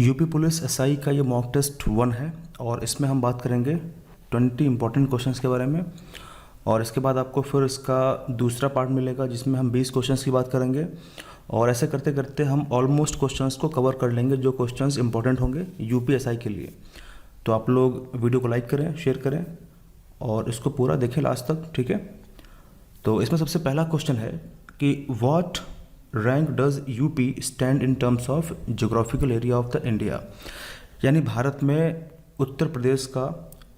UP police SI का ये mock test 1 है और इसमें हम बात करेंगे 20 इंपॉर्टेंट क्वेश्चंस के बारे में। और इसके बाद आपको फिर इसका दूसरा पार्ट मिलेगा जिसमें हम 20 क्वेश्चंस की बात करेंगे। और ऐसे करते करते हम ऑलमोस्ट क्वेश्चंस को कवर कर लेंगे जो क्वेश्चंस इंपॉर्टेंट होंगे यूपी एसआई के लिए। तो आप लोग वीडियो को लाइक करें, शेयर करें और इसको पूरा देखें लास्ट तक, ठीक है। तो इसमें सबसे पहला क्वेश्चन है कि what rank does UP stand in terms of geographical area of the India, यानी भारत में उत्तर प्रदेश का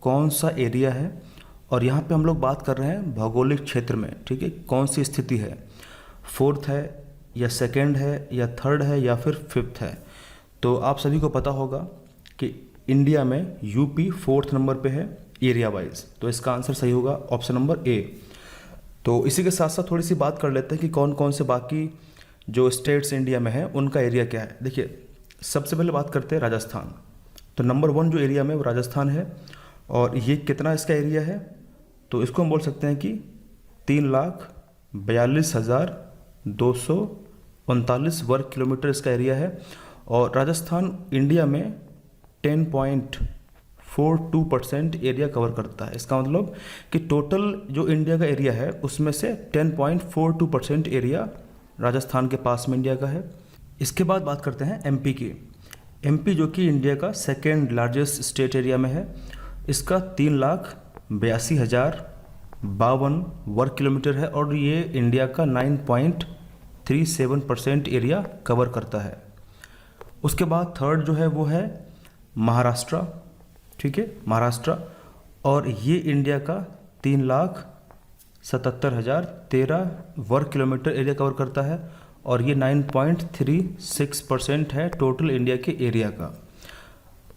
कौन सा एरिया है। और यहाँ पे हम लोग बात कर रहे हैं भौगोलिक क्षेत्र में, ठीक है, कौन सी स्थिति है, 4th है या 2nd है या 3rd है या फिर 5th है। तो आप सभी को पता होगा कि इंडिया में यूपी 4th नंबर पे है एरिया वाइज, तो इसका आंसर सही होगा ऑप्शन नंबर ए। तो इसी के साथ साथ थोड़ी सी बात कर लेते हैं कि कौन कौन से बाकी जो स्टेट्स इंडिया में है उनका एरिया क्या है। देखिए, सबसे पहले बात करते हैं राजस्थान। तो नंबर 1 जो एरिया में वो राजस्थान है और ये कितना इसका एरिया है, तो इसको हम बोल सकते हैं कि 3,42,239 वर्ग किलोमीटर इसका एरिया है। और राजस्थान इंडिया में 10.42% एरिया कवर करता है। इसका मतलब कि टोटल जो इंडिया का एरिया है उसमें से 10.42% एरिया राजस्थान के पास में इंडिया का है। इसके बाद बात करते हैं एमपी की। एमपी जो कि इंडिया का 2nd लार्जेस्ट स्टेट एरिया में है, इसका 3,82,052 वर्ग किलोमीटर है और ये इंडिया का 9.37% एरिया कवर करता है। उसके बाद 3rd जो है वो है महाराष्ट्र, ठीक है, महाराष्ट्र, और ये इंडिया का 3,77,013 वर्ग किलोमीटर एरिया कवर करता है और ये 9.36% है टोटल इंडिया के एरिया का।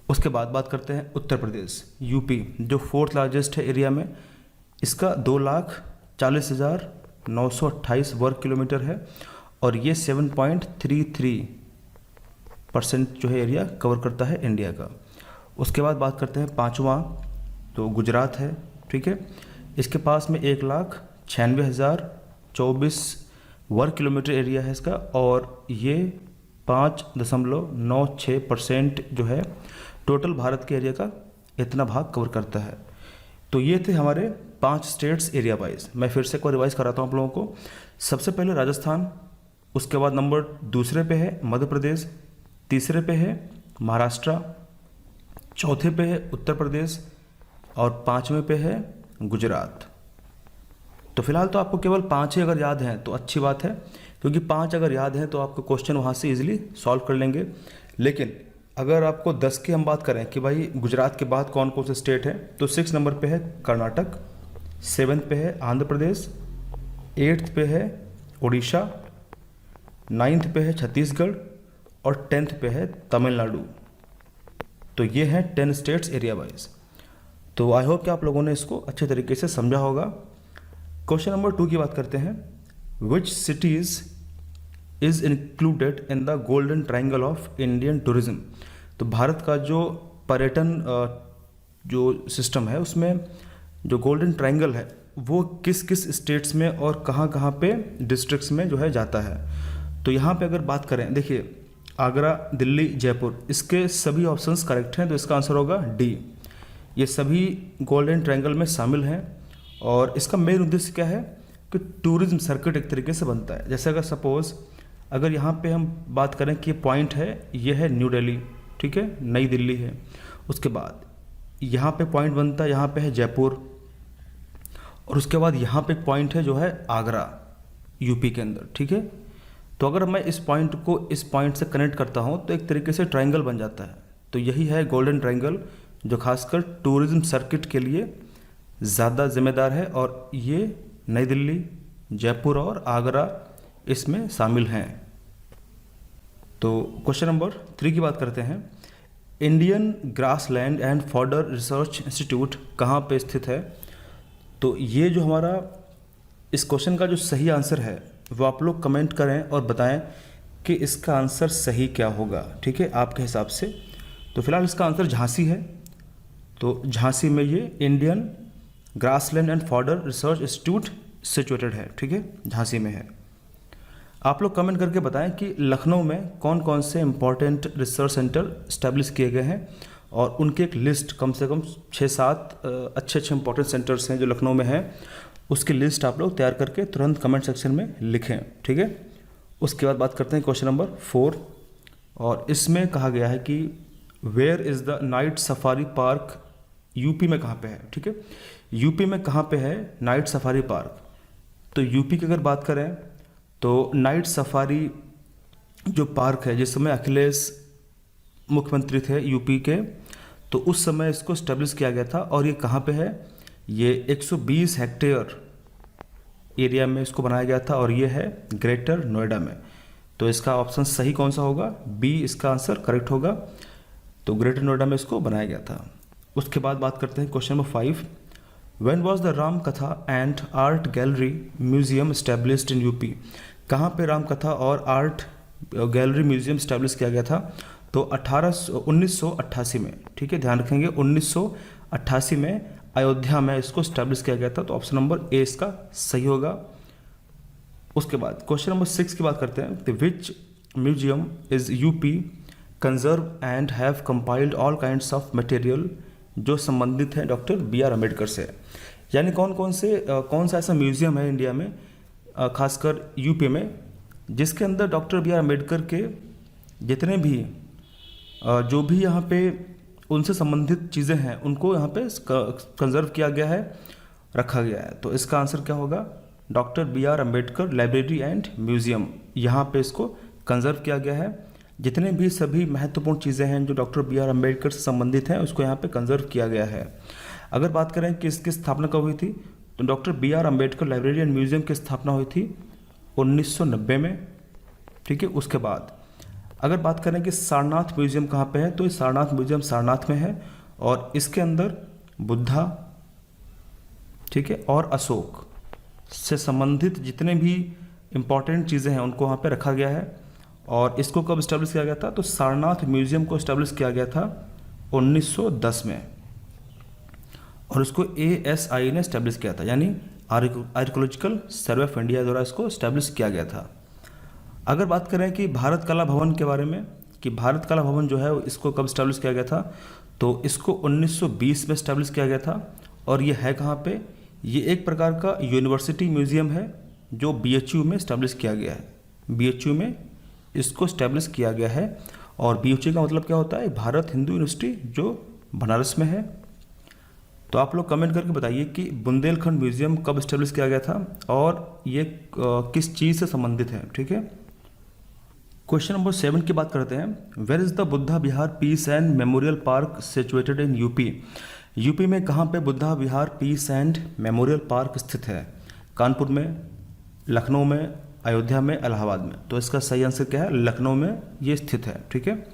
उसके बाद बात करते हैं उत्तर प्रदेश, यूपी, जो 4th लार्जेस्ट है एरिया में, इसका 2,40,928 वर्ग किलोमीटर है और ये 7.33% जो है एरिया कवर करता है इंडिया का। उसके बाद बात करते हैं 5वां, तो गुजरात है, ठीक है, इसके पास में 1,96,024 वर्ग किलोमीटर एरिया है इसका और ये 5.96% जो है टोटल भारत के एरिया का इतना भाग कवर करता है। तो ये थे हमारे 5 स्टेट्स एरिया वाइज। मैं फिर से एक बार रिवाइज कराता हूँ आप लोगों को। सबसे पहले राजस्थान, उसके बाद नंबर 2 पे है मध्य प्रदेश, 3 पे है महाराष्ट्र, 4 पे है उत्तर प्रदेश और 5वें पे है गुजरात। तो फिलहाल तो आपको केवल 5 ही अगर याद हैं तो अच्छी बात है, क्योंकि 5 अगर याद हैं तो आपको क्वेश्चन वहाँ से इजीली सॉल्व कर लेंगे। लेकिन अगर आपको 10 की हम बात करें कि भाई गुजरात के बाद कौन कौन से स्टेट हैं, तो 6 नंबर पे है कर्नाटक, 7th पे है आंध्र प्रदेश, 8th पे है उड़ीसा, 9th पे है छत्तीसगढ़ और 10th पे है तमिलनाडु। तो ये हैं 10 स्टेट्स एरिया वाइज। तो आई होप कि आप लोगों ने इसको अच्छे तरीके से समझा होगा। क्वेश्चन नंबर 2 की बात करते हैं। Which cities is included in the golden triangle of Indian tourism. तो भारत का जो पर्यटन जो सिस्टम है उसमें जो गोल्डन ट्राइंगल है वो किस किस स्टेट्स में और कहाँ कहाँ पे डिस्ट्रिक्ट्स में जो है जाता है। तो यहाँ पे अगर बात करें, देखिए, आगरा, दिल्ली, जयपुर, इसके सभी ऑप्शंस करेक्ट हैं, तो इसका आंसर होगा डी। ये सभी गोल्डन ट्रायंगल में शामिल हैं और इसका मेन उद्देश्य क्या है कि टूरिज्म सर्किट एक तरीके से बनता है। जैसे अगर सपोज़ अगर यहाँ पे हम बात करें कि पॉइंट है, ये है न्यू दिल्ली, ठीक है, नई दिल्ली है। उसके बाद यहाँ पे पॉइंट बनता है, यहाँ पे है जयपुर, और उसके बाद यहाँ पे एक पॉइंट है जो है आगरा, यूपी के अंदर, ठीक है। तो अगर मैं इस पॉइंट को इस पॉइंट से कनेक्ट करता हूँ तो एक तरीके से ट्रायंगल बन जाता है। तो यही है गोल्डन ट्रायंगल जो खासकर टूरिज्म सर्किट के लिए ज़्यादा जिम्मेदार है और ये नई दिल्ली, जयपुर और आगरा इसमें शामिल हैं। तो क्वेश्चन नंबर 3 की बात करते हैं। Indian grassland and fodder research institute कहाँ पे स्थित है। तो ये जो हमारा इस क्वेश्चन का जो सही आंसर है वो आप लोग कमेंट करें और बताएं कि इसका आंसर सही क्या होगा, ठीक है, आपके हिसाब से। तो फिलहाल इसका आंसर झांसी है। तो झांसी में ये Indian grassland and fodder research institute situated है, ठीक है, झांसी में है। आप लोग कमेंट करके बताएं कि लखनऊ में कौन कौन से इम्पोर्टेंट रिसर्च सेंटर इस्टेब्लिश किए गए हैं, और उनकी एक लिस्ट, कम से कम 6-7 अच्छे अच्छे इंपॉर्टेंट सेंटर्स हैं जो लखनऊ में हैं, उसकी लिस्ट आप लोग तैयार करके तुरंत कमेंट सेक्शन में लिखें, ठीक है। उसके बाद बात करते हैं क्वेश्चन नंबर 4, और इसमें कहा गया है कि where is the night safari park, UP में कहाँ पे है, ठीक है। यूपी में कहाँ पे है नाइट सफारी पार्क? तो यूपी की अगर बात करें तो नाइट सफारी जो पार्क है, जिस समय अखिलेश मुख्यमंत्री थे यूपी के, तो उस समय इसको इस्टेब्लिश किया गया था। और ये कहाँ पे है? ये 120 हेक्टेयर एरिया में इसको बनाया गया था, और ये है ग्रेटर नोएडा में। तो इसका ऑप्शन सही कौन सा होगा? बी इसका आंसर करेक्ट होगा। तो ग्रेटर नोएडा में इसको बनाया गया था। उसके बाद बात करते हैं question number 5, when was the Ram katha and art gallery museum established in UP? कहाँ पे राम कथा और आर्ट गैलरी म्यूजियम एस्टेब्लिश किया गया था? तो 1988 में, ठीक है, ध्यान रखेंगे 1988 में अयोध्या में इसको एस्टेब्लिश किया गया था। तो ऑप्शन नंबर ए इसका सही होगा। उसके बाद क्वेश्चन नंबर 6 की बात करते हैं, which museum is UP conserve and have compiled all kinds of material, जो संबंधित है डॉक्टर बी आर अम्बेडकर से। यानी कौन सा ऐसा म्यूजियम है इंडिया में, खासकर यूपी में, जिसके अंदर डॉक्टर बी आर अम्बेडकर के जितने भी जो भी यहाँ पे उनसे संबंधित चीज़ें हैं उनको यहाँ पे कंजर्व किया गया है, रखा गया है। तो इसका आंसर क्या होगा? Doctor B R Ambedkar library and museum, यहाँ पे इसको कंजर्व किया गया है। जितने भी सभी महत्वपूर्ण चीज़ें हैं जो डॉक्टर बी आर अम्बेडकर से संबंधित हैं, उसको यहाँ पे कंजर्व किया गया है। अगर बात करें कि इसकी स्थापना कब हुई थी, तो doctor B R Ambedkar library and museum की स्थापना हुई थी 1990 में, ठीक है। उसके बाद अगर बात करें कि सारनाथ म्यूजियम कहाँ पे है, तो ये सारनाथ म्यूजियम सारनाथ में है, और इसके अंदर बुद्धा, ठीक है, और अशोक से संबंधित जितने भी इम्पॉर्टेंट चीज़ें हैं उनको वहाँ पे रखा गया है। और इसको कब इस्टेब्लिश किया गया था? तो सारनाथ म्यूजियम को इस्टेब्लिश किया गया था 1910 में, और उसको ASI ने इस्टेब्लिश किया था, यानी आर्कियोलॉजिकल सर्वे ऑफ इंडिया द्वारा इसको इस्टेब्लिश किया गया था। अगर बात करें कि भारत कला भवन के बारे में, कि भारत कला भवन जो है इसको कब इस्टेब्लिश किया गया था, तो इसको 1920 में इस्टेब्लिश किया गया था। और ये है कहाँ पे? ये एक प्रकार का यूनिवर्सिटी म्यूजियम है जो BHU में इस्टेब्लिश किया गया है। BHU में इसको इस्टेब्लिश किया गया है, और BHU का मतलब क्या होता है? भारत हिंदू यूनिवर्सिटी, जो बनारस में है। तो आप लोग कमेंट करके बताइए कि बुंदेलखंड म्यूजियम कब इस्टेब्लिश किया गया था, और ये किस चीज़ से संबंधित है, ठीक है। क्वेश्चन नंबर 7 की बात करते हैं, where is the Buddha Vihar peace and memorial park situated in UP? UP में कहाँ पे Buddha Vihar peace and memorial park स्थित है? कानपुर में, लखनऊ में, अयोध्या में, इलाहाबाद में। तो इसका सही आंसर क्या है? लखनऊ में ये स्थित है, ठीक है।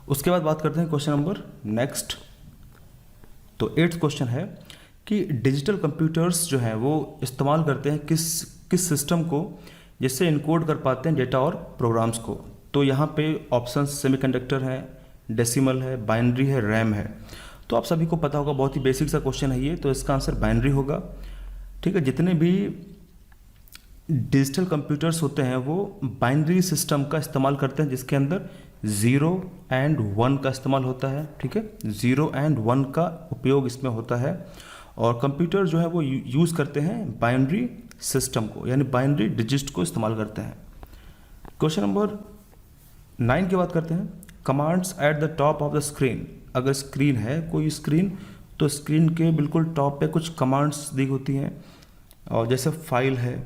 उसके बाद बात करते हैं क्वेश्चन नंबर नेक्स्ट। तो 8th क्वेश्चन है कि डिजिटल कंप्यूटर्स जो हैं वो इस्तेमाल करते हैं किस सिस्टम को, जिससे इनकोड कर पाते हैं डेटा और प्रोग्राम्स को? तो यहाँ पे ऑप्शंस सेमीकंडक्टर है, डेसिमल है, बाइनरी है, रैम है। तो आप सभी को पता होगा, बहुत ही बेसिक सा क्वेश्चन है ये, तो इसका आंसर बाइनरी होगा, ठीक है। जितने भी डिजिटल कंप्यूटर्स होते हैं वो बाइनरी सिस्टम का इस्तेमाल करते हैं, जिसके अंदर 0 and 1 का इस्तेमाल होता है, ठीक है। 0 and 1 का उपयोग इसमें होता है, और कंप्यूटर जो है वो यूज़ करते हैं बाइनरी सिस्टम को, यानी बाइनरी डिजिट को इस्तेमाल करते हैं। क्वेश्चन नंबर 9 की बात करते हैं, commands at the top of the screen. अगर स्क्रीन है कोई स्क्रीन, तो स्क्रीन के बिल्कुल टॉप पे कुछ कमांड्स दी होती हैं, और जैसे फाइल है,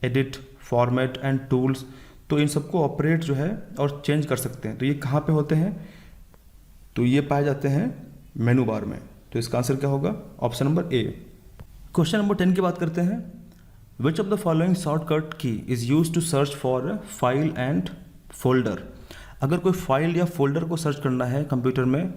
एडिट, फॉर्मेट एंड टूल्स। तो इन सबको ऑपरेट जो है और चेंज कर सकते हैं। तो ये कहाँ पे होते हैं? तो ये पाए जाते हैं मेनू बार में। तो इसका आंसर क्या होगा? Option number A. Question number 10 की बात करते हैं, which of the following shortcut key is used to search for file and folder? अगर कोई फाइल या फोल्डर को सर्च करना है कंप्यूटर में,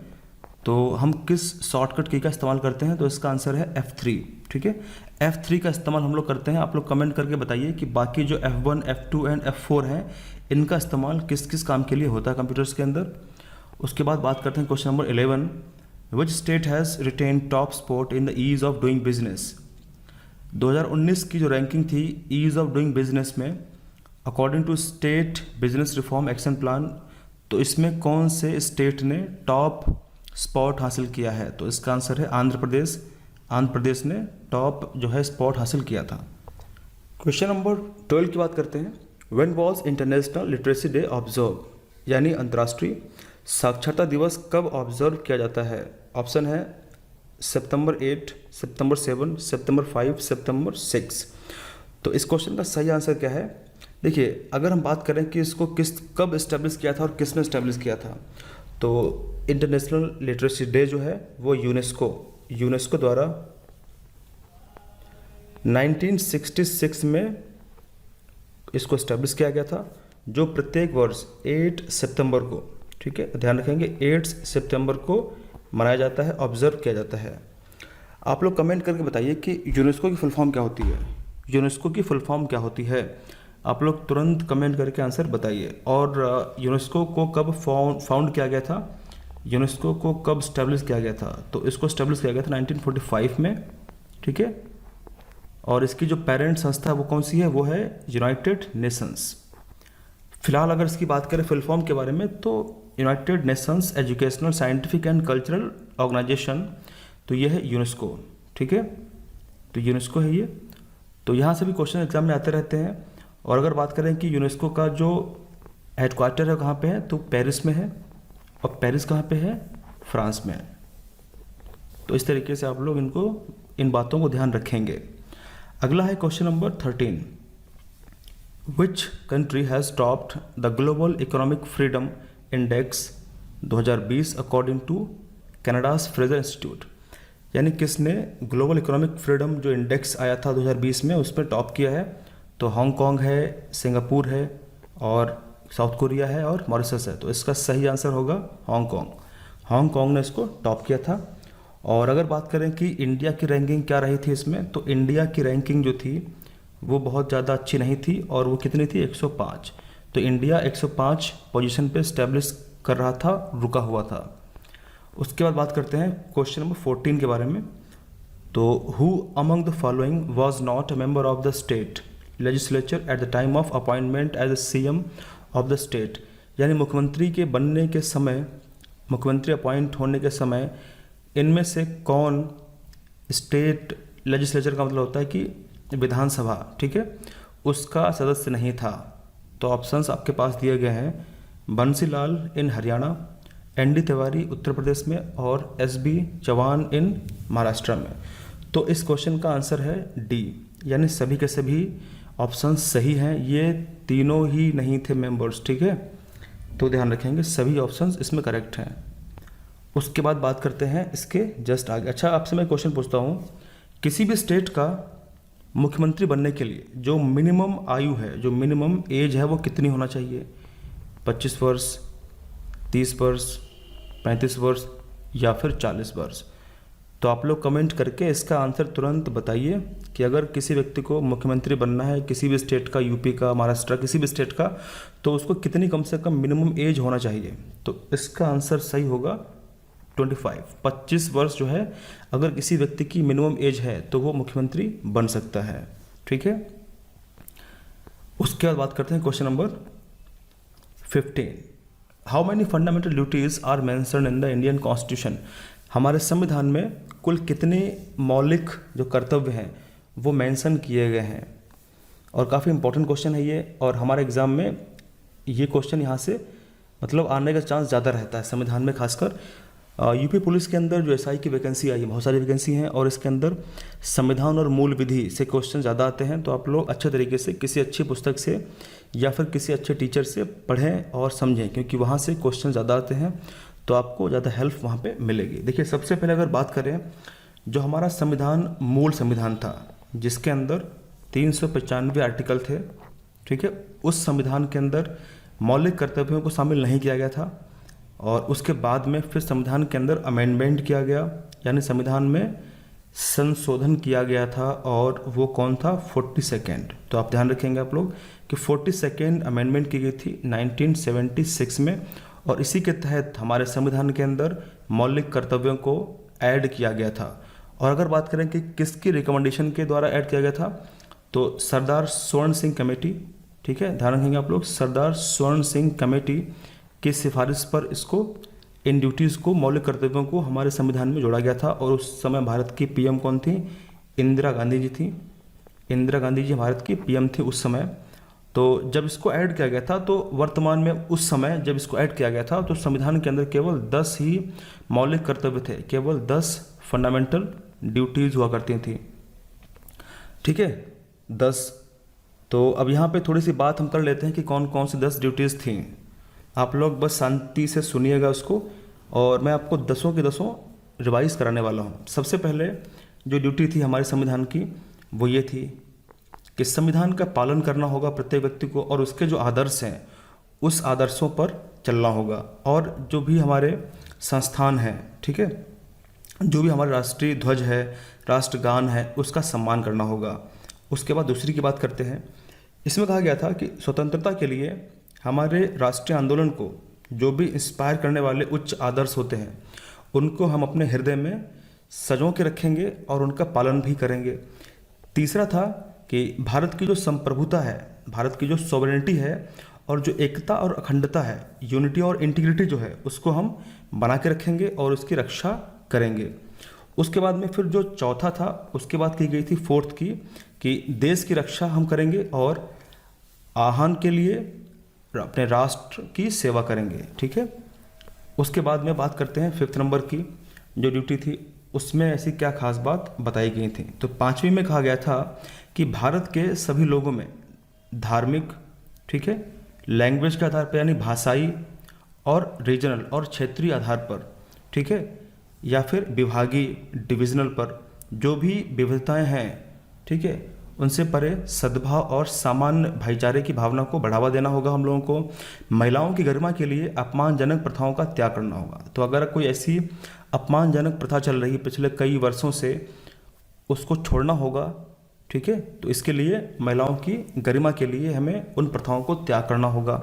तो हम किस शॉर्टकट की का इस्तेमाल करते हैं? तो इसका आंसर है F3, ठीक है। F3 का इस्तेमाल हम लोग करते हैं। आप लोग कमेंट करके बताइए कि बाकी जो F1, F2 एंड F4 हैं, इनका इस्तेमाल किस किस काम के लिए होता है कंप्यूटर्स के अंदर। उसके बाद बात करते हैं question number 11, which state has retained top spot in the ease of doing business? 2019 की जो रैंकिंग थी ईज़ ऑफ डूइंग बिजनेस में, according to state business reform action plan, तो इसमें कौन से स्टेट ने टॉप स्पॉट हासिल किया है? तो इसका आंसर है आंध्र प्रदेश। आंध्र प्रदेश ने टॉप जो है स्पॉट हासिल किया था। क्वेश्चन नंबर 12 की बात करते हैं। When was international literacy day observe, यानी अंतर्राष्ट्रीय साक्षरता दिवस कब ऑब्जर्व किया जाता है? ऑप्शन है सितंबर 8, सितंबर 7, सितंबर 5, सितंबर 6। तो इस क्वेश्चन का सही आंसर क्या है? देखिए, अगर हम बात करें कि इसको कब इस्टेब्लिश किया था और किसने इस्टेब्लिश किया था, तो इंटरनेशनल लिटरेसी डे जो है वो यूनेस्को द्वारा 1966 में इसको इस्टेब्लिश किया गया था, जो प्रत्येक वर्ष 8 सितंबर को, ठीक है, ध्यान रखेंगे, 8 सितंबर को मनाया जाता है, ऑब्जर्व किया जाता है। आप लोग कमेंट करके बताइए कि यूनेस्को की फुल फॉर्म क्या होती है। यूनेस्को की फुल फॉर्म क्या होती है? आप लोग तुरंत कमेंट करके आंसर बताइए। और यूनेस्को को कब फाउंड किया गया था, यूनेस्को को कब स्टैब्लिश किया गया था? तो इसको स्टैब्लिश किया गया था 1945 में, ठीक है। और इसकी जो पेरेंट संस्था वो कौन सी है? वो है यूनाइटेड नेशंस। फिलहाल अगर इसकी बात करें फुल फॉर्म के बारे में, तो United Nations Educational Scientific and Cultural Organization, तो ये है यूनेस्को, ठीक है। तो यूनेस्को है ये। तो यहाँ से भी क्वेश्चन एग्जाम में आते रहते हैं। और अगर बात करें कि यूनेस्को का जो हेडक्वार्टर है कहाँ पे है, तो पेरिस में है। और पेरिस कहाँ पे है? फ्रांस में। तो इस तरीके से आप लोग इन बातों को ध्यान रखेंगे। अगला है question number 13। Which country has topped the global economic freedom index 2020 according to Canada's Fraser Institute, यानी किसने ग्लोबल इकोनॉमिक फ्रीडम जो इंडेक्स आया था 2020 में, उस पर टॉप किया है? तो हांगकांग है, सिंगापुर है, और साउथ कोरिया है, और मॉरिशस है। तो इसका सही आंसर होगा हांगकांग। हांगकांग ने इसको टॉप किया था। और अगर बात करें कि इंडिया की रैंकिंग क्या रही थी इसमें, तो इंडिया की रैंकिंग जो थी वो बहुत ज़्यादा अच्छी नहीं थी, और वो कितनी थी? 105। तो इंडिया 105 पोजीशन पे स्टैब्लिश कर रहा था, रुका हुआ था। उसके बाद बात करते हैं क्वेश्चन नंबर 14 के बारे में। तो who among the following was not a member of the state legislature at the time of appointment as a CM of the state, यानी मुख्यमंत्री के बनने के समय, मुख्यमंत्री अपॉइंट होने के समय इनमें से कौन स्टेट लेजिस्लेचर का मतलब होता है कि विधानसभा, ठीक है, उसका सदस्य नहीं था? तो ऑप्शंस आपके पास दिए गए हैं। बंसीलाल इन हरियाणा, ND तिवारी उत्तर प्रदेश में, और SB चौहान इन महाराष्ट्र में। तो इस क्वेश्चन का आंसर है D, यानी सभी के सभी ऑप्शंस सही हैं। ये तीनों ही नहीं थे मेंबर्स, ठीक है। तो ध्यान रखेंगे सभी ऑप्शंस इसमें करेक्ट हैं। उसके बाद बात करते हैं इसके जस्ट आगे। अच्छा, आपसे मैं क्वेश्चन पूछता हूँ, किसी भी स्टेट का मुख्यमंत्री बनने के लिए जो मिनिमम आयु है, जो मिनिमम एज है, वो कितनी होना चाहिए? 25 वर्ष, 30 वर्ष, 35 वर्ष, या फिर 40 वर्ष? तो आप लोग कमेंट करके इसका आंसर तुरंत बताइए कि अगर किसी व्यक्ति को मुख्यमंत्री बनना है किसी भी स्टेट का, यूपी का, महाराष्ट्र, किसी भी स्टेट का, तो उसको कितनी कम से कम मिनिमम एज होना चाहिए? तो इसका आंसर सही होगा 25 वर्ष जो है, अगर किसी व्यक्ति की मिनिमम एज है तो वो मुख्यमंत्री बन सकता है, ठीक है। उसके बाद बात करते हैं question number 15। How many fundamental duties are mentioned in the Indian constitution, हमारे संविधान में कुल कितने मौलिक जो कर्तव्य हैं वो मेंशन किए गए हैं? और काफ़ी इंपॉर्टेंट क्वेश्चन है ये, और हमारे एग्ज़ाम में ये क्वेश्चन यहाँ से मतलब आने का चांस ज़्यादा रहता है संविधान में। खासकर यूपी पुलिस के अंदर जो SI की वैकेंसी आई है, बहुत सारी वैकेंसी हैं, और इसके अंदर संविधान और मूल विधि से क्वेश्चन ज़्यादा आते हैं। तो आप लोग अच्छे तरीके से किसी अच्छी पुस्तक से या फिर किसी अच्छे टीचर से पढ़ें और समझें, क्योंकि वहाँ से क्वेश्चन ज़्यादा आते हैं, तो आपको ज़्यादा हेल्प वहाँ पे मिलेगी। देखिए, सबसे पहले अगर बात करें, जो हमारा संविधान मूल संविधान था, जिसके अंदर 395 आर्टिकल थे, ठीक है, उस संविधान के अंदर मौलिक कर्तव्यों को शामिल नहीं किया गया था। और उसके बाद में फिर संविधान के अंदर अमेंडमेंट किया गया, यानी संविधान में संशोधन किया गया था, और वो कौन था? 42nd। तो आप ध्यान रखेंगे आप लोग कि 42nd अमेंडमेंट की गई थी 1976 में, और इसी के तहत हमारे संविधान के अंदर मौलिक कर्तव्यों को ऐड किया गया था। और अगर बात करें कि किसकी रिकमेंडेशन के द्वारा ऐड किया गया था, तो सरदार स्वर्ण सिंह कमेटी, ठीक है, ध्यान रखेंगे आप लोग। सरदार स्वर्ण सिंह कमेटी की सिफारिश पर इसको, इन ड्यूटीज़ को, मौलिक कर्तव्यों को हमारे संविधान में जोड़ा गया था। और उस समय भारत की पीएम कौन थी? इंदिरा गांधी जी थी। इंदिरा गांधी जी भारत की पीएम थी उस समय। तो जब इसको ऐड किया गया था, तो वर्तमान में उस समय जब इसको ऐड किया गया था, तो संविधान के अंदर केवल 10 ही मौलिक कर्तव्य थे, केवल 10 फंडामेंटल ड्यूटीज़ हुआ करती थी। ठीक है, 10। तो अब यहाँ पे थोड़ी सी बात हम कर लेते हैं कि कौन कौन सी 10 ड्यूटीज़ थी। आप लोग बस शांति से सुनिएगा उसको, और मैं आपको 10 के 10 रिवाइज कराने वाला हूँ। सबसे पहले जो ड्यूटी थी हमारे संविधान की, वो ये थी कि संविधान का पालन करना होगा प्रत्येक व्यक्ति को, और उसके जो आदर्श हैं उस आदर्शों पर चलना होगा। और जो भी हमारे संस्थान हैं, ठीक है, जो भी हमारा राष्ट्रीय ध्वज है, राष्ट्रगान है, उसका सम्मान करना होगा। उसके बाद दूसरी की बात करते हैं। इसमें कहा गया था कि स्वतंत्रता के लिए हमारे राष्ट्रीय आंदोलन को जो भी इंस्पायर करने वाले उच्च आदर्श होते हैं, उनको हम अपने हृदय में सजो के रखेंगे और उनका पालन भी करेंगे। तीसरा था कि भारत की जो संप्रभुता है, भारत की जो सॉवरेनिटी है, और जो एकता और अखंडता है, यूनिटी और इंटीग्रिटी जो है, उसको हम बना के रखेंगे और उसकी रक्षा करेंगे। उसके बाद में फिर जो चौथा था, उसके बाद की गई थी फोर्थ की, कि देश की रक्षा हम करेंगे और आह्वान के लिए अपने राष्ट्र की सेवा करेंगे। ठीक है, उसके बाद में बात करते हैं 5th नंबर की जो ड्यूटी थी, उसमें ऐसी क्या खास बात बताई गई थी। तो 5वीं में कहा गया था कि भारत के सभी लोगों में धार्मिक, ठीक है, लैंग्वेज के आधार पर, यानी भाषाई और रीजनल और क्षेत्रीय आधार पर, ठीक है, या फिर विभागीय डिविजनल पर जो भी विविधताएं हैं, ठीक है, उनसे परे सद्भाव और सामान्य भाईचारे की भावना को बढ़ावा देना होगा हम लोगों को। महिलाओं की गरिमा के लिए अपमानजनक प्रथाओं का त्याग करना होगा। तो अगर कोई ऐसी अपमानजनक प्रथा चल रही है पिछले कई वर्षों से, उसको छोड़ना होगा। ठीक है, तो इसके लिए महिलाओं की गरिमा के लिए हमें उन प्रथाओं को त्याग करना होगा।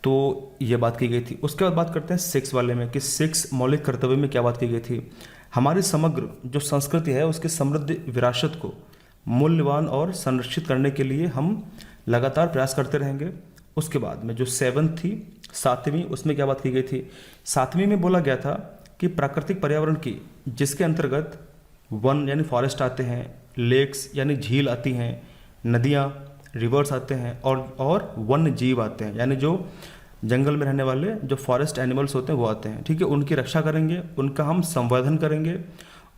तो ये बात की गई थी। उसके बाद बात करते हैं 6 वाले में कि 6 मौलिक कर्तव्य में क्या बात की गई थी। हमारी समग्र जो संस्कृति है उसकी समृद्ध विरासत को मूल्यवान और संरक्षित करने के लिए हम लगातार प्रयास करते रहेंगे। उसके बाद में जो 7 थी, 7वीं, उसमें क्या बात की गई थी। 7वीं में बोला गया था कि प्राकृतिक पर्यावरण की, जिसके अंतर्गत वन यानी फॉरेस्ट आते हैं, लेक्स यानी झील आती हैं, नदियाँ रिवर्स आते हैं, और वन्य जीव आते हैं, यानी जो जंगल में रहने वाले जो फॉरेस्ट एनिमल्स होते हैं वो आते हैं। ठीक है, उनकी रक्षा करेंगे, उनका हम संवर्धन करेंगे,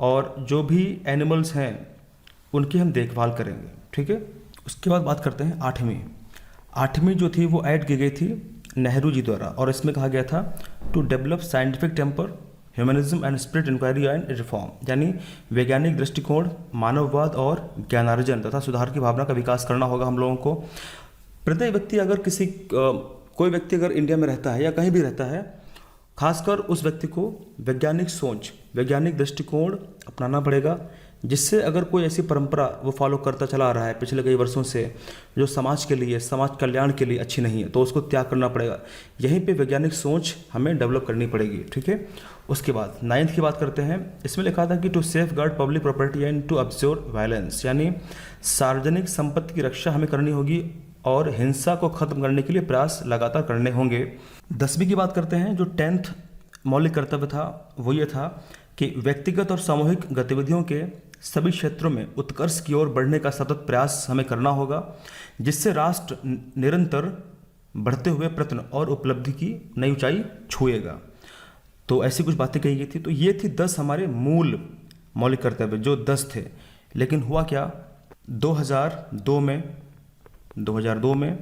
और जो भी एनिमल्स हैं उनकी हम देखभाल करेंगे। ठीक है, उसके बाद बात करते हैं 8वीं। 8वीं जो थी वो ऐड की गई थी नेहरू जी द्वारा, और इसमें कहा गया था to develop scientific temper, humanism and spirit inquiry and reform, यानी वैज्ञानिक दृष्टिकोण, मानववाद और ज्ञानार्जन तथा सुधार की भावना का विकास करना होगा हम लोगों को। प्रत्येक व्यक्ति अगर कोई व्यक्ति अगर इंडिया में रहता है या कहीं भी रहता है, खासकर उस व्यक्ति को वैज्ञानिक सोच, वैज्ञानिक दृष्टिकोण अपनाना पड़ेगा, जिससे अगर कोई ऐसी परंपरा वो फॉलो करता चला आ रहा है पिछले कई वर्षों से जो समाज के लिए, समाज कल्याण के लिए अच्छी नहीं है, तो उसको त्याग करना पड़ेगा। यहीं पे वैज्ञानिक सोच हमें डेवलप करनी पड़ेगी। ठीक है, उसके बाद 9th की बात करते हैं। इसमें लिखा था कि to safeguard public property and to observe violence, यानी सार्वजनिक संपत्ति की रक्षा हमें करनी होगी और हिंसा को खत्म करने के लिए प्रयास लगातार करने होंगे। 10वीं की बात करते हैं। जो 10th मौलिक कर्तव्य था वो ये था कि व्यक्तिगत और सामूहिक गतिविधियों के सभी क्षेत्रों में उत्कर्ष की ओर बढ़ने का सतत प्रयास हमें करना होगा, जिससे राष्ट्र निरंतर बढ़ते हुए प्रयत्न और उपलब्धि की नई ऊंचाई छुएगा। तो ऐसी कुछ बातें कही गई थी। तो ये थी 10 हमारे मूल मौलिक कर्तव्य जो 10 थे। लेकिन हुआ क्या, 2002 में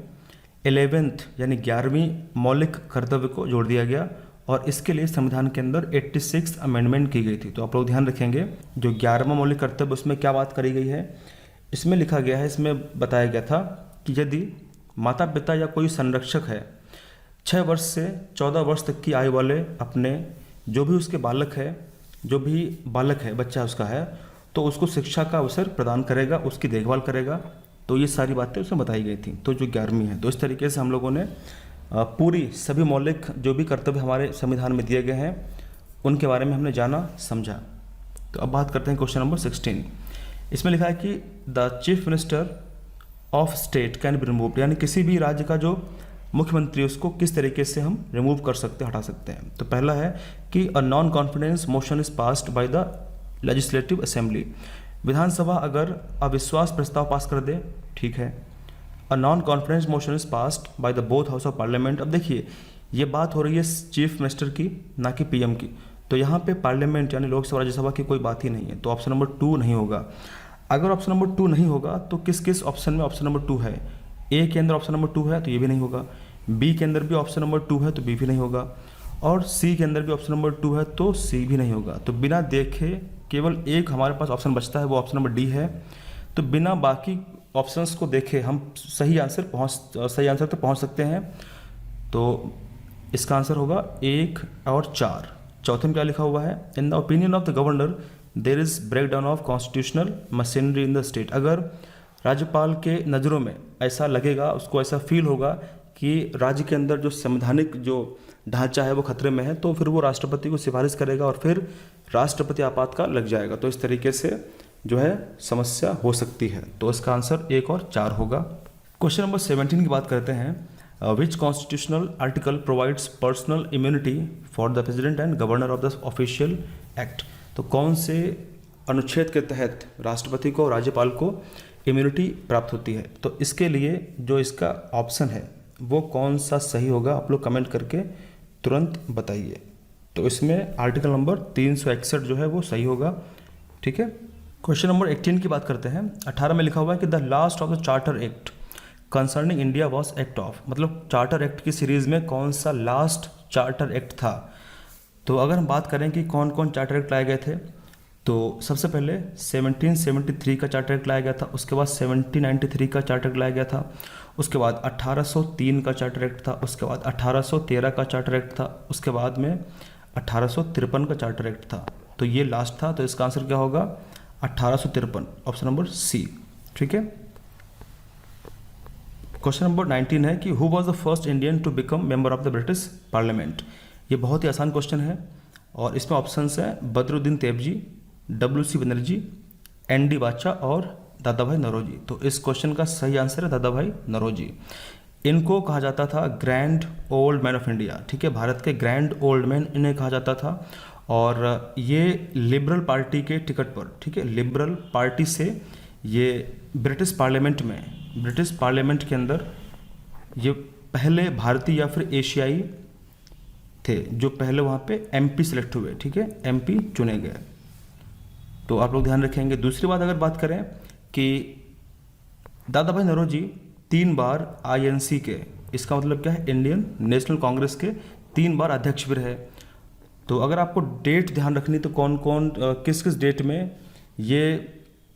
11th यानी 11वीं मौलिक कर्तव्य को जोड़ दिया गया, और इसके लिए संविधान के अंदर 86 अमेंडमेंट की गई थी। तो आप लोग ध्यान रखेंगे, जो 11वां मौलिक कर्तव्य उसमें क्या बात करी गई है। इसमें लिखा गया है, इसमें बताया गया था कि यदि माता पिता या कोई संरक्षक है 6 वर्ष से 14 वर्ष तक की आयु वाले अपने जो भी उसके बालक है, बच्चा उसका है, तो उसको शिक्षा का अवसर प्रदान करेगा, उसकी देखभाल करेगा। तो ये सारी बातें उसमें बताई गई थी। तो जो 11वीं है, तो इस तरीके से हम लोगों ने पूरी सभी मौलिक जो भी कर्तव्य हमारे संविधान में दिए गए हैं उनके बारे में हमने जाना समझा। तो अब बात करते हैं क्वेश्चन नंबर 16। इसमें लिखा है कि the chief minister of state can be removed, यानी किसी भी राज्य का जो मुख्यमंत्री उसको किस तरीके से हम रिमूव कर सकते हैं, हटा सकते हैं। तो पहला है कि a non confidence motion is passed by the legislative assembly, विधानसभा अगर अविश्वास प्रस्ताव पास कर दे, ठीक है। A non confidence motion is passed by the both house of parliament. अब देखिए ये बात हो रही है चीफ मिनिस्टर की, ना कि पीएम की, तो यहाँ पे पार्लियामेंट यानी लोकसभा राज्यसभा की कोई बात ही नहीं है, तो ऑप्शन नंबर 2 नहीं होगा। अगर ऑप्शन नंबर 2 नहीं होगा तो किस किस ऑप्शन में ऑप्शन नंबर 2 है? ए के अंदर ऑप्शन नंबर 2 है तो ये भी नहीं होगा, बी के अंदर भी ऑप्शन नंबर 2 है तो बी भी नहीं होगा, और सी के अंदर भी ऑप्शन नंबर 2 है तो सी भी नहीं होगा। तो बिना देखे केवल एक हमारे पास ऑप्शन बचता है, वो ऑप्शन नंबर डी है। तो बिना बाकी ऑप्शंस को देखे हम सही आंसर तक पहुँच सकते हैं। तो इसका आंसर होगा 1 और 4। चौथे में क्या लिखा हुआ है? In the opinion of the governor there is breakdown of constitutional machinery in the state. अगर राज्यपाल के नज़रों में ऐसा लगेगा, उसको ऐसा फील होगा कि राज्य के अंदर जो संवैधानिक जो ढांचा है वो खतरे में है, तो फिर वो राष्ट्रपति को सिफारिश करेगा और फिर राष्ट्रपति आपातकाल लग जाएगा। तो इस तरीके से जो है समस्या हो सकती है। तो इसका आंसर 1 और 4 होगा। क्वेश्चन नंबर 17 की बात करते हैं। Which constitutional article provides personal immunity for the president and governor of the official act. तो कौन से अनुच्छेद के तहत राष्ट्रपति को और राज्यपाल को इम्यूनिटी प्राप्त होती है? तो इसके लिए जो इसका ऑप्शन है वो कौन सा सही होगा, आप लोग कमेंट करके तुरंत बताइए। तो इसमें आर्टिकल नंबर 361 जो है वो सही होगा, ठीक है। क्वेश्चन नंबर 18 की बात करते हैं। 18 में लिखा हुआ है कि the last of the charter act concerning India was act of, मतलब चार्टर एक्ट की सीरीज में कौन सा लास्ट चार्टर एक्ट था। तो अगर हम बात करें कि कौन कौन चार्टर एक्ट लाए गए थे, तो सबसे पहले 1773 का चार्टर एक्ट लाया गया था, उसके बाद 1793 का चार्टर एक्ट लाया गया था, उसके बाद 1803 का चार्टर एक्ट था, उसके बाद 1813 का चार्टर एक्ट था, उसके बाद में 1853 का चार्टर एक्ट था। तो ये लास्ट था, तो इसका आंसर क्या होगा? 1853, ऑप्शन नंबर सी, ठीक है। क्वेश्चन नंबर 19 है कि who was the first Indian to become member of the British parliament. ये बहुत ही आसान क्वेश्चन है और इसमें ऑप्शंस हैं बदरुद्दीन तेबजी, WC बनर्जी, ND बाचा और दादा भाई नौरोजी। तो इस क्वेश्चन का सही आंसर है दादा भाई नौरोजी। इनको कहा जाता था grand old man of India, ठीक है, भारत के ग्रैंड ओल्ड मैन इन्हें कहा जाता था। और ये लिबरल पार्टी के टिकट पर, ठीक है, लिबरल पार्टी से ये ब्रिटिश पार्लियामेंट के अंदर ये पहले भारतीय या फिर एशियाई थे जो पहले वहाँ पे MP सिलेक्ट हुए, ठीक है, MP चुने गए। तो आप लोग ध्यान रखेंगे। दूसरी बात अगर बात करें कि दादा भाई नौरोजी 3 बार INC के, इसका मतलब क्या है, इंडियन नेशनल कांग्रेस के 3 बार अध्यक्ष भी रहे। तो अगर आपको डेट ध्यान रखनी तो कौन कौन किस किस डेट में ये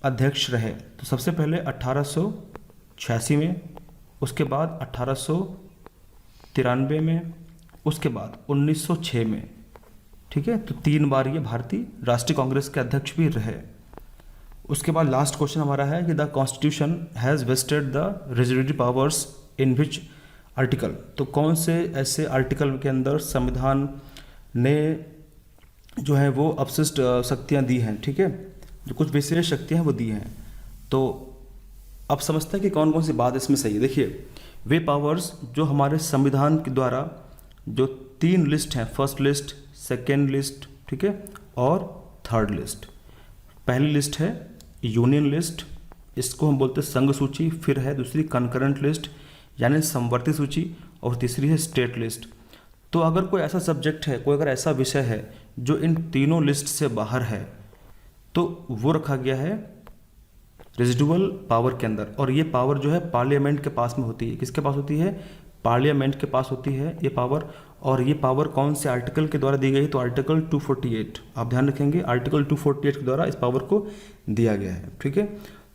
अध्यक्ष रहे, तो सबसे पहले 1886 में, उसके बाद 1893 में, उसके बाद 1906 में, ठीक है। तो 3 बार ये भारतीय राष्ट्रीय कांग्रेस के अध्यक्ष भी रहे। उसके बाद लास्ट क्वेश्चन हमारा है कि the constitution has vested the residentiary powers in which article. तो कौन से ऐसे आर्टिकल के अंदर संविधान ने जो है वो अपशिष्ट शक्तियाँ दी हैं, ठीक है, जो कुछ विशेष शक्तियाँ हैं वो दी हैं। तो अब समझते हैं कि कौन कौन सी बात इसमें सही है। देखिए, वे पावर्स जो हमारे संविधान के द्वारा जो 3 लिस्ट हैं, फर्स्ट लिस्ट, सेकेंड लिस्ट, ठीक है, और थर्ड लिस्ट। पहली लिस्ट है यूनियन लिस्ट, इसको हम बोलते हैं संघ सूची। फिर है दूसरी कंकरेंट लिस्ट यानी समवर्ती सूची, और तीसरी है स्टेट लिस्ट। तो अगर कोई ऐसा सब्जेक्ट है, कोई अगर ऐसा विषय है जो इन तीनों लिस्ट से बाहर है, तो वो रखा गया है रेजिडुअल पावर के अंदर। और ये पावर जो है पार्लियामेंट के पास में होती है। किसके पास होती है? पार्लियामेंट के पास होती है ये पावर। और ये पावर कौन से आर्टिकल के द्वारा दी गई? तो आर्टिकल 248, आप ध्यान रखेंगे, आर्टिकल 248 के द्वारा इस पावर को दिया गया है, ठीक है।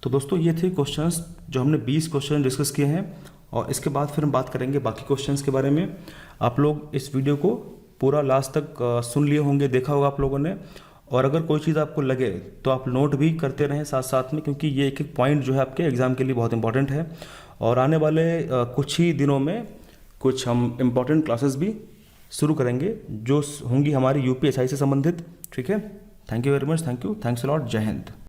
तो दोस्तों ये थे क्वेश्चंस जो हमने 20 क्वेश्चन डिस्कस किए हैं, और इसके बाद फिर हम बात करेंगे बाकी क्वेश्चंस के बारे में। आप लोग इस वीडियो को पूरा लास्ट तक सुन लिए होंगे, देखा होगा आप लोगों ने। और अगर कोई चीज़ आपको लगे तो आप नोट भी करते रहें साथ साथ में, क्योंकि ये एक एक पॉइंट जो है आपके एग्ज़ाम के लिए बहुत इंपॉर्टेंट है। और आने वाले कुछ ही दिनों में कुछ हम इम्पॉर्टेंट क्लासेस भी शुरू करेंगे जो होंगी हमारी UPSI से संबंधित, ठीक है। Thank you very much, thanks a lot, जय हिंद।